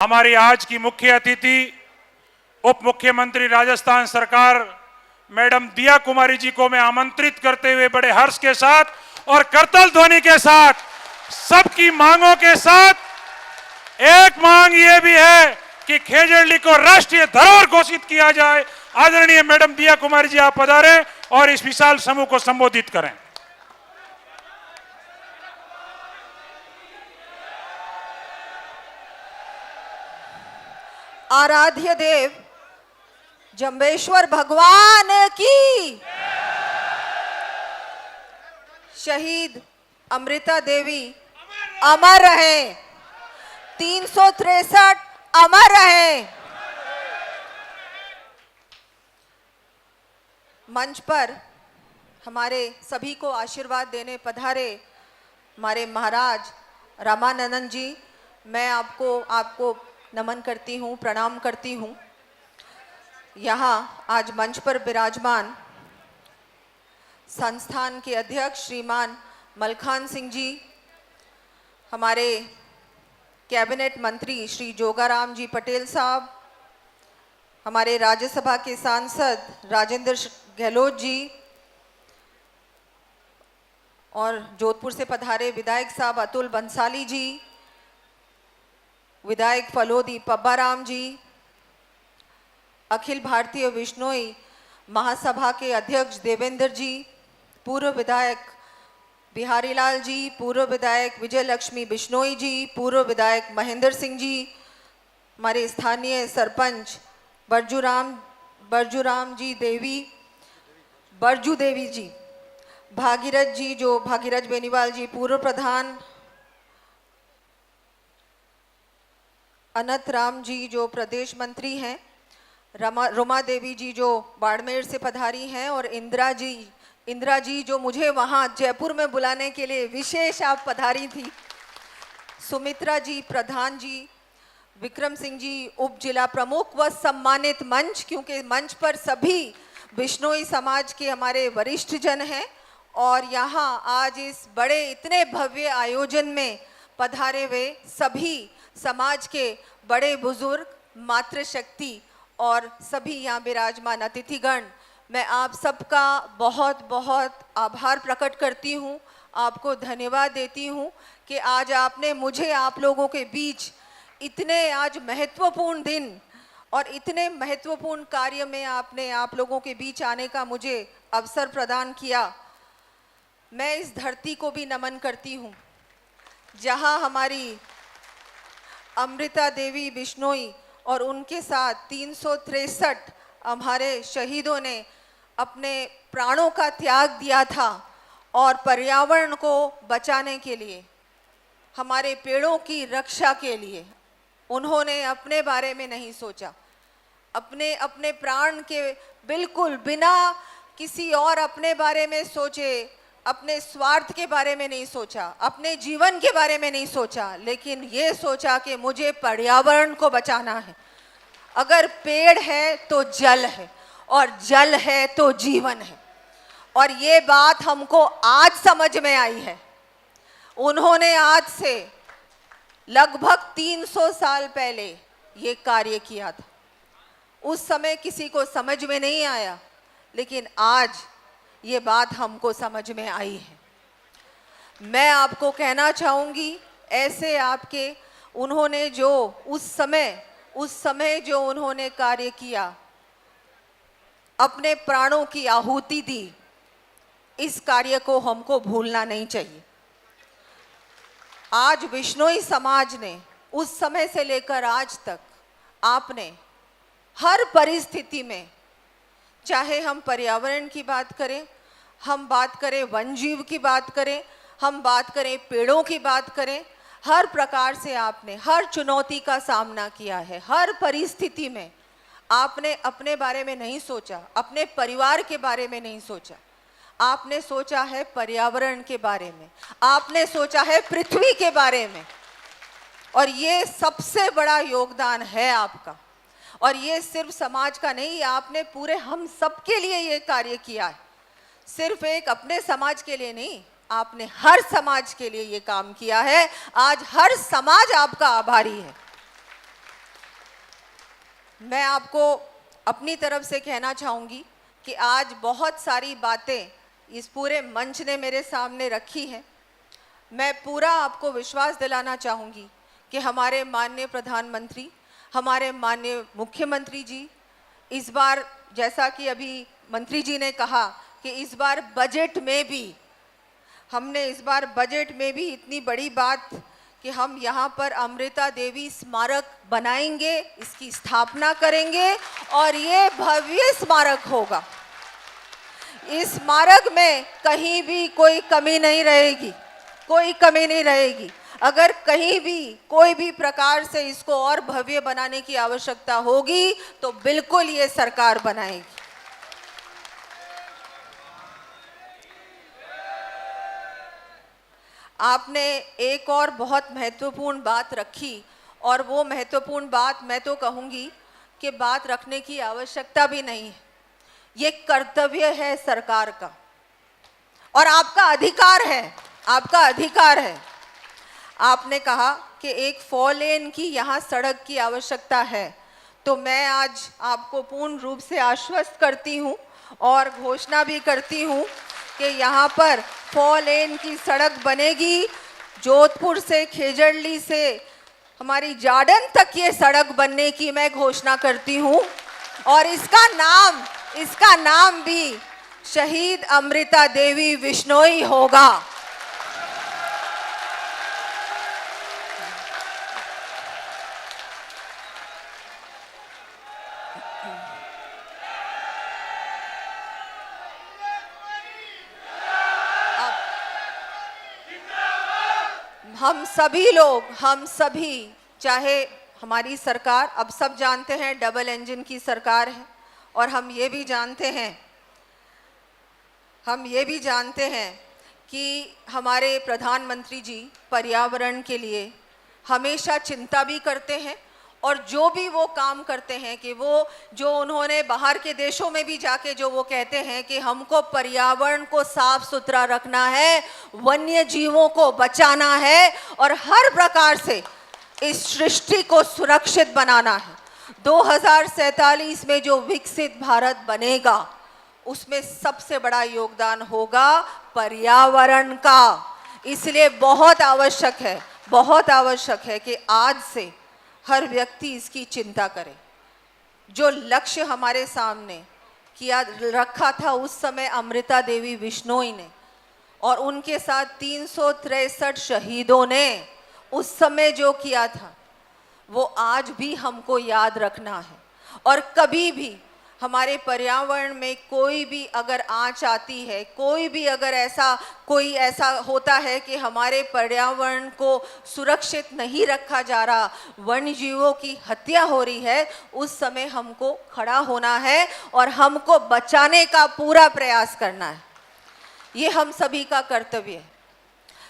हमारी आज की मुख्य अतिथि उप मुख्यमंत्री राजस्थान सरकार मैडम दिया कुमारी जी को मैं आमंत्रित करते हुए बड़े हर्ष के साथ और करतल ध्वनि के साथ सबकी मांगों के साथ एक मांग ये भी है कि खेजड़ली को राष्ट्रीय धरोहर घोषित किया जाए। आदरणीय मैडम दिया कुमारी जी आप पधारें और इस विशाल समूह को संबोधित करें। आराध्य देव जंबेश्वर भगवान की, शहीद अमृता देवी अमर रहे, 363 अमर रहे। मंच पर हमारे सभी को आशीर्वाद देने पधारे हमारे महाराज रामानंदन जी, मैं आपको नमन करती हूँ, प्रणाम करती हूँ। यहाँ आज मंच पर विराजमान संस्थान के अध्यक्ष श्रीमान मलखान सिंह जी, हमारे कैबिनेट मंत्री श्री जोगाराम जी पटेल साहब, हमारे राज्यसभा के सांसद राजेंद्र गहलोत जी और जोधपुर से पधारे विधायक साहब अतुल बंसाली जी, विधायक फलोदी पब्बाराम जी, अखिल भारतीय विश्नोई महासभा के अध्यक्ष देवेंद्र जी, पूर्व विधायक बिहारी लाल जी, पूर्व विधायक विजय लक्ष्मी बिश्नोई जी, पूर्व विधायक महेंद्र सिंह जी, हमारे स्थानीय सरपंच बरजू देवी जी, भागीरथ जी जो भागीरथ बेनीवाल जी, पूर्व प्रधान अनंत राम जी जो प्रदेश मंत्री हैं, रोमा देवी जी जो बाड़मेर से पधारी हैं, और इंदिरा जी जो मुझे वहाँ जयपुर में बुलाने के लिए विशेष आप पधारी थी, सुमित्रा जी प्रधान जी, विक्रम सिंह जी उप जिला प्रमुख व सम्मानित मंच, क्योंकि मंच पर सभी बिश्नोई समाज के हमारे वरिष्ठ जन हैं और यहाँ आज इस बड़े इतने भव्य आयोजन में पधारे हुए सभी समाज के बड़े बुजुर्ग, मातृशक्ति और सभी यहाँ विराजमान अतिथिगण, मैं आप सबका बहुत बहुत आभार प्रकट करती हूँ, आपको धन्यवाद देती हूँ कि आज आपने मुझे आप लोगों के बीच इतने आज महत्वपूर्ण दिन और इतने महत्वपूर्ण कार्य में आपने आप लोगों के बीच आने का मुझे अवसर प्रदान किया। मैं इस धरती को भी नमन करती हूँ जहाँ हमारी अमृता देवी बिश्नोई और उनके साथ 363 हमारे शहीदों ने अपने प्राणों का त्याग दिया था और पर्यावरण को बचाने के लिए, हमारे पेड़ों की रक्षा के लिए उन्होंने अपने बारे में नहीं सोचा, अपने प्राण के बिल्कुल बिना किसी और अपने बारे में सोचे, अपने स्वार्थ के बारे में नहीं सोचा, अपने जीवन के बारे में नहीं सोचा, लेकिन ये सोचा कि मुझे पर्यावरण को बचाना है। अगर पेड़ है तो जल है और जल है तो जीवन है, और ये बात हमको आज समझ में आई है। उन्होंने आज से लगभग 300 साल पहले ये कार्य किया था। उस समय किसी को समझ में नहीं आया, लेकिन आज ये बात हमको समझ में आई है। मैं आपको कहना चाहूँगी, ऐसे आपके उन्होंने जो उस समय जो उन्होंने कार्य किया, अपने प्राणों की आहुति दी, इस कार्य को हमको भूलना नहीं चाहिए। आज बिश्नोई समाज ने उस समय से लेकर आज तक आपने हर परिस्थिति में, चाहे हम पर्यावरण की बात करें, हम बात करें वन जीव की बात करें, हम बात करें पेड़ों की बात करें, हर प्रकार से आपने हर चुनौती का सामना किया है। हर परिस्थिति में आपने अपने बारे में नहीं सोचा, अपने परिवार के बारे में नहीं सोचा, आपने सोचा है पर्यावरण के बारे में, आपने सोचा है पृथ्वी के बारे में, और ये सबसे बड़ा योगदान है आपका। और ये सिर्फ समाज का नहीं, आपने पूरे हम सब के लिए ये कार्य किया है, सिर्फ एक अपने समाज के लिए नहीं, आपने हर समाज के लिए ये काम किया है। आज हर समाज आपका आभारी है। मैं आपको अपनी तरफ से कहना चाहूँगी कि आज बहुत सारी बातें इस पूरे मंच ने मेरे सामने रखी हैं। मैं पूरा आपको विश्वास दिलाना चाहूँगी कि हमारे माननीय प्रधानमंत्री, हमारे माननीय मुख्यमंत्री जी इस बार, जैसा कि अभी मंत्री जी ने कहा कि इस बार बजट में भी हमने इतनी बड़ी बात कि हम यहाँ पर अमृता देवी स्मारक बनाएंगे, इसकी स्थापना करेंगे और ये भव्य स्मारक होगा। इस स्मारक में कहीं भी कोई कमी नहीं रहेगी, कोई कमी नहीं रहेगी। अगर कहीं भी कोई भी प्रकार से इसको और भव्य बनाने की आवश्यकता होगी तो बिल्कुल ये सरकार बनाएगी। आपने एक और बहुत महत्वपूर्ण बात रखी और वो महत्वपूर्ण बात मैं तो कहूँगी कि बात रखने की आवश्यकता भी नहीं है, ये कर्तव्य है सरकार का और आपका अधिकार है, आपका अधिकार है। आपने कहा कि एक 4 लेन की यहाँ सड़क की आवश्यकता है, तो मैं आज आपको पूर्ण रूप से आश्वस्त करती हूँ और घोषणा भी करती हूँ कि यहाँ पर 4 लेन की सड़क बनेगी। जोधपुर से, खेजड़ली से हमारी जाडन तक ये सड़क बनने की मैं घोषणा करती हूँ और इसका नाम भी शहीद अमृता देवी विश्नोई होगा। हम सभी चाहे हमारी सरकार, अब सब जानते हैं डबल इंजन की सरकार है और हम ये भी जानते हैं कि हमारे प्रधानमंत्री जी पर्यावरण के लिए हमेशा चिंता भी करते हैं और जो भी वो काम करते हैं कि वो जो उन्होंने बाहर के देशों में भी जाके जो वो कहते हैं कि हमको पर्यावरण को साफ सुथरा रखना है, वन्य जीवों को बचाना है और हर प्रकार से इस सृष्टि को सुरक्षित बनाना है। 2047 में जो विकसित भारत बनेगा उसमें सबसे बड़ा योगदान होगा पर्यावरण का। इसलिए बहुत आवश्यक है कि आज से हर व्यक्ति इसकी चिंता करे। जो लक्ष्य हमारे सामने किया रखा था उस समय अमृता देवी विश्नोई ने और उनके साथ 363 शहीदों ने उस समय जो किया था वो आज भी हमको याद रखना है। और कभी भी हमारे पर्यावरण में कोई भी अगर आँच आती है, कोई ऐसा होता है कि हमारे पर्यावरण को सुरक्षित नहीं रखा जा रहा, वन्य जीवों की हत्या हो रही है, उस समय हमको खड़ा होना है और हमको बचाने का पूरा प्रयास करना है। ये हम सभी का कर्तव्य है।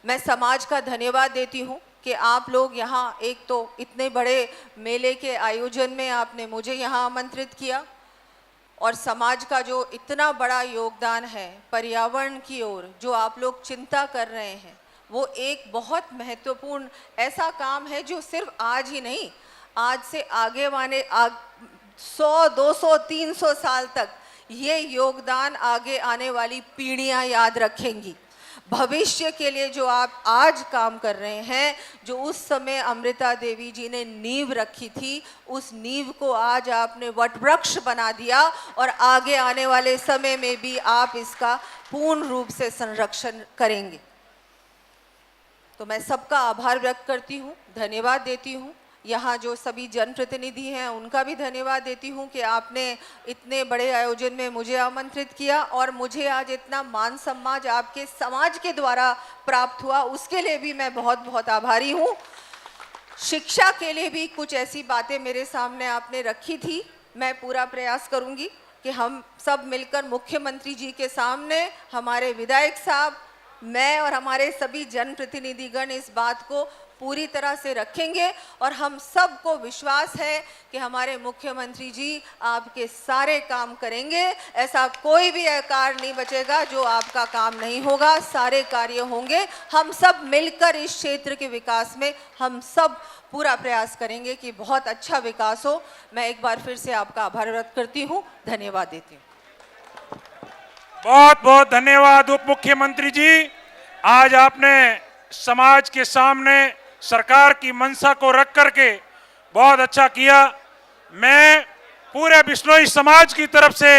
मैं समाज का धन्यवाद देती हूँ कि आप लोग यहाँ, एक तो इतने बड़े मेले के आयोजन में आपने मुझे यहाँ आमंत्रित किया और समाज का जो इतना बड़ा योगदान है पर्यावरण की ओर, जो आप लोग चिंता कर रहे हैं, वो एक बहुत महत्वपूर्ण ऐसा काम है जो सिर्फ आज ही नहीं, आज से आगे वाले 100, 200, 300 साल तक ये योगदान आगे आने वाली पीढ़ियां याद रखेंगी। भविष्य के लिए जो आप आज काम कर रहे हैं, जो उस समय अमृता देवी जी ने नींव रखी थी, उस नींव को आज आपने वटवृक्ष बना दिया और आगे आने वाले समय में भी आप इसका पूर्ण रूप से संरक्षण करेंगे। तो मैं सबका आभार व्यक्त करती हूँ, धन्यवाद देती हूँ। यहाँ जो सभी जनप्रतिनिधि हैं उनका भी धन्यवाद देती हूँ कि आपने इतने बड़े आयोजन में मुझे आमंत्रित किया और मुझे आज इतना मान सम्मान आपके समाज के द्वारा प्राप्त हुआ, उसके लिए भी मैं बहुत बहुत आभारी हूँ। शिक्षा के लिए भी कुछ ऐसी बातें मेरे सामने आपने रखी थी। मैं पूरा प्रयास करूँगी कि हम सब मिलकर मुख्यमंत्री जी के सामने, हमारे विधायक साहब, मैं और हमारे सभी जनप्रतिनिधिगण इस बात को पूरी तरह से रखेंगे और हम सबको विश्वास है कि हमारे मुख्यमंत्री जी आपके सारे काम करेंगे। ऐसा कोई भी कार्य नहीं बचेगा जो आपका काम नहीं होगा, सारे कार्य होंगे। हम सब मिलकर इस क्षेत्र के विकास में हम सब पूरा प्रयास करेंगे कि बहुत अच्छा विकास हो। मैं एक बार फिर से आपका आभार व्यक्त करती हूँ, धन्यवाद देती हूँ। बहुत बहुत धन्यवाद उप मुख्यमंत्री जी। आज आपने समाज के सामने सरकार की मंशा को रख करके बहुत अच्छा किया। मैं पूरे बिश्नोई समाज की तरफ से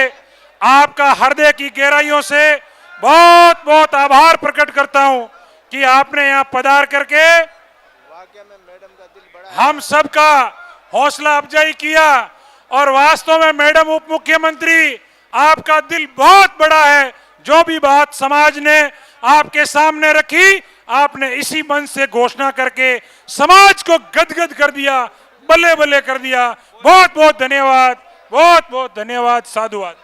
आपका हृदय की गहराइयों से बहुत बहुत आभार प्रकट करता हूं कि आपने यहां पधार करके हम सबका हौसला अफजाई किया। और वास्तव में मैडम उप मुख्यमंत्री, आपका दिल बहुत बड़ा है। जो भी बात समाज ने आपके सामने रखी, आपने इसी मन से घोषणा करके समाज को गदगद कर दिया, बल्ले बल्ले कर दिया। बहुत बहुत धन्यवाद, बहुत बहुत धन्यवाद, साधुवाद।